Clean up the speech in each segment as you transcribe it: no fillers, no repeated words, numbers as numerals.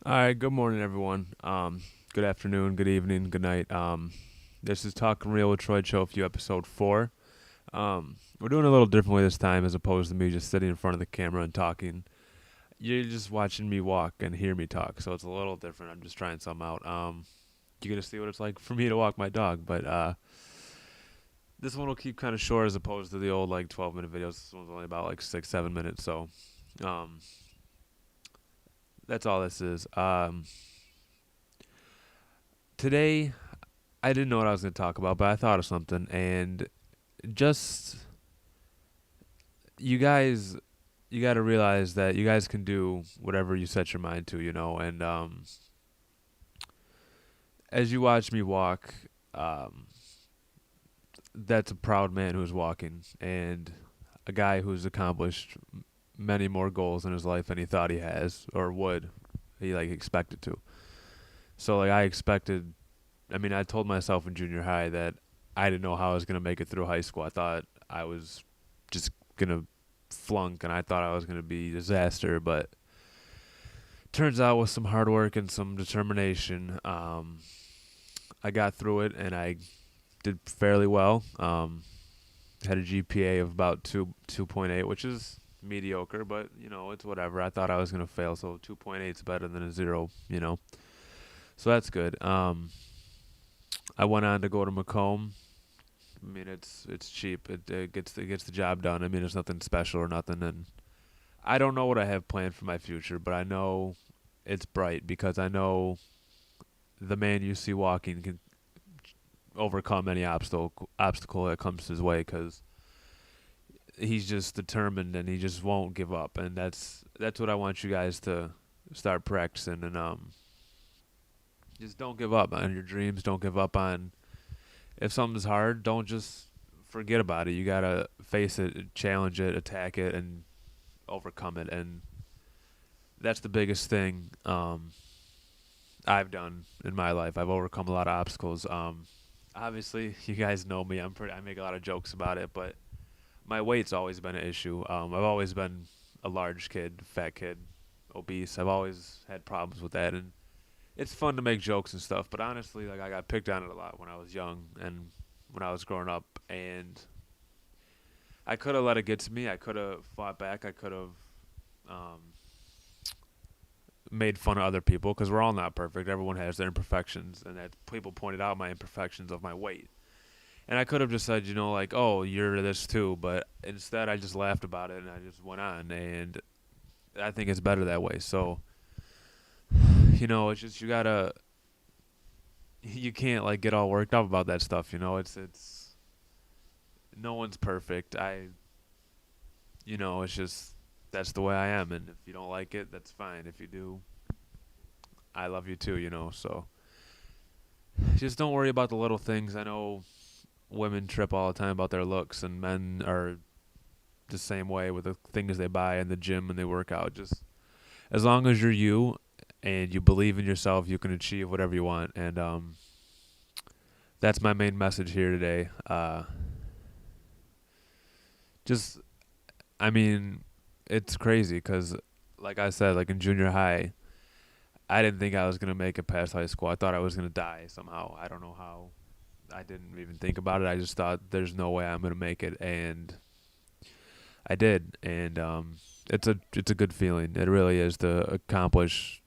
All right, good morning, everyone. Good afternoon, good evening, good night. This is Talkin Real with Troy Ciofu, episode 4. We're doing a little differently this time as opposed to me just sitting in front of the camera and talking. You're just watching me walk and hear me talk, so it's a little different. I'm just trying something out. You're going to see what it's like for me to walk my dog, but this one will keep kind of short as opposed to the old, like, 12-minute videos. This one's only about, like, 6, 7 minutes, so um, that's all this is. Today I didn't know what I was going to talk about, but I thought of something, and just you guys, you got to realize that you guys can do whatever you set your mind to, and as you watch me walk, um, that's a proud man who's walking, and a guy who's accomplished many more goals in his life than he thought he has or would. He like expected to. So like I expected. I mean, I told myself in junior high that I didn't know how I was gonna make it through high school. I thought I was just gonna flunk, and I thought I was gonna be a disaster. But turns out, with some hard work and some determination, I got through it, and I did fairly well. Had a GPA of about 2.8, which is mediocre, but it's whatever. I thought I was gonna fail, so 2.8 is better than a zero. So that's good. I went on to go to Macomb. I mean, it's cheap. It gets the job done. I mean, it's nothing special or nothing. And I don't know what I have planned for my future, but I know it's bright because I know the man you see walking can overcome any obstacle that comes his way because he's just determined and he just won't give up. And that's what I want you guys to start practicing. And just don't give up on your dreams. Don't give up on if something's hard. Don't just forget about it. You gotta face it, challenge it, attack it, and overcome it. And that's the biggest thing I've done in my life. I've overcome a lot of obstacles. Obviously, you guys know me. I make a lot of jokes about it, but my weight's always been an issue. I've always been a large kid, fat kid, obese. I've always had problems with that, and it's fun to make jokes and stuff. But honestly, like I got picked on it a lot when I was young and when I was growing up, and I could have let it get to me. I could have fought back. I could have um, made fun of other people because we're all not perfect. Everyone has their imperfections, and that people pointed out my imperfections of my weight. And I could have just said, like, oh, you're this too. But instead, I just laughed about it and I just went on. And I think it's better that way. So, it's just you can't like get all worked up about that stuff. It's no one's perfect. It's just that's the way I am. And if you don't like it, that's fine. If you do, I love you too. So just don't worry about the little things. I know women trip all the time about their looks, and men are the same way with the things they buy in the gym and they work out. Just as long as you're you and you believe in yourself, you can achieve whatever you want. And that's my main message here today. Just, I mean, it's crazy because, like I said, like in junior high, I didn't think I was gonna make it past high school. I thought I was gonna die somehow. I don't know how. I didn't even think about it. I just thought there's no way I'm gonna make it, and I did. And it's a good feeling. It really is to accomplish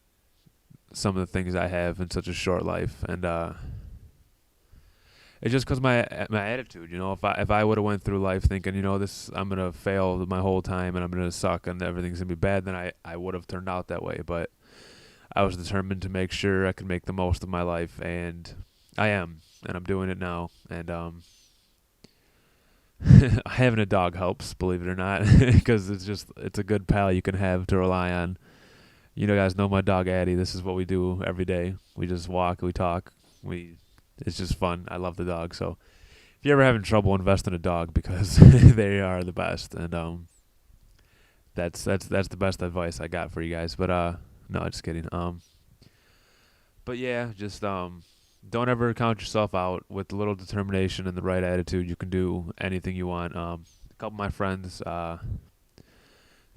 some of the things I have in such a short life, and it's just because my attitude. If I would have went through life thinking, this I'm gonna fail my whole time and I'm gonna suck and everything's gonna be bad, then I would have turned out that way. But I was determined to make sure I could make the most of my life, and I am, and I'm doing it now. And having a dog helps, believe it or not, because it's a good pal you can have to rely on. Guys know my dog Addie. This is what we do every day. We just walk, we talk, it's just fun. I love the dog. So if you're ever having trouble, invest in a dog because they are the best. And that's the best advice I got for you guys. But no, just kidding. But yeah, just don't ever count yourself out. With a little determination and the right attitude, you can do anything you want. A couple of my friends,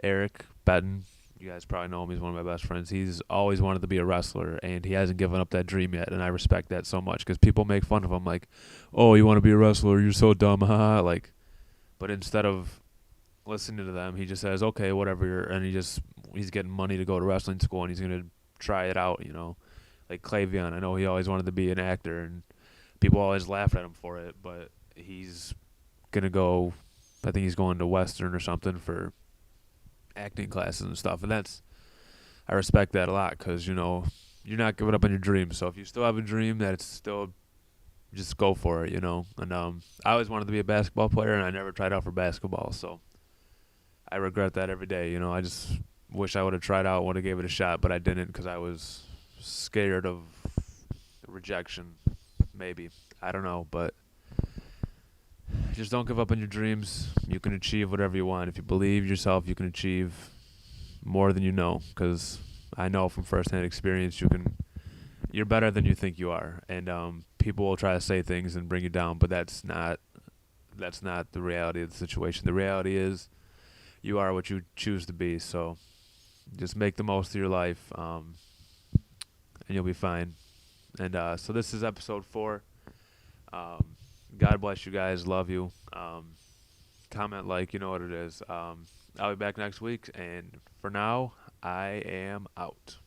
Eric, Benton, You guys probably know him. He's one of my best friends. He's always wanted to be a wrestler, and he hasn't given up that dream yet. And I respect that so much because people make fun of him, like, "Oh, you want to be a wrestler? You're so dumb, haha." Like, but instead of listening to them, he just says, "Okay, whatever." And he's getting money to go to wrestling school, and he's gonna try it out. Like Clavion. I know he always wanted to be an actor, and people always laugh at him for it, but he's gonna go. I think he's going to Western or something for acting classes and stuff, and I respect that a lot because you're not giving up on your dreams. So if you still have a dream, that it's still just go for it. And I always wanted to be a basketball player, and I never tried out for basketball, so I regret that every day. I just wish I would have tried out, would have gave it a shot, but I didn't because I was scared of rejection. Maybe, I don't know, but just don't give up on your dreams. You can achieve whatever you want. If you believe yourself, you can achieve more than you know. Because I know from firsthand experience, you're better than you think you are. And people will try to say things and bring you down, but that's not the reality of the situation. The reality is you are what you choose to be. So just make the most of your life, and you'll be fine. And so this is episode 4. God bless you guys. Love you. Comment, like, you know what it is. I'll be back next week. And for now, I am out.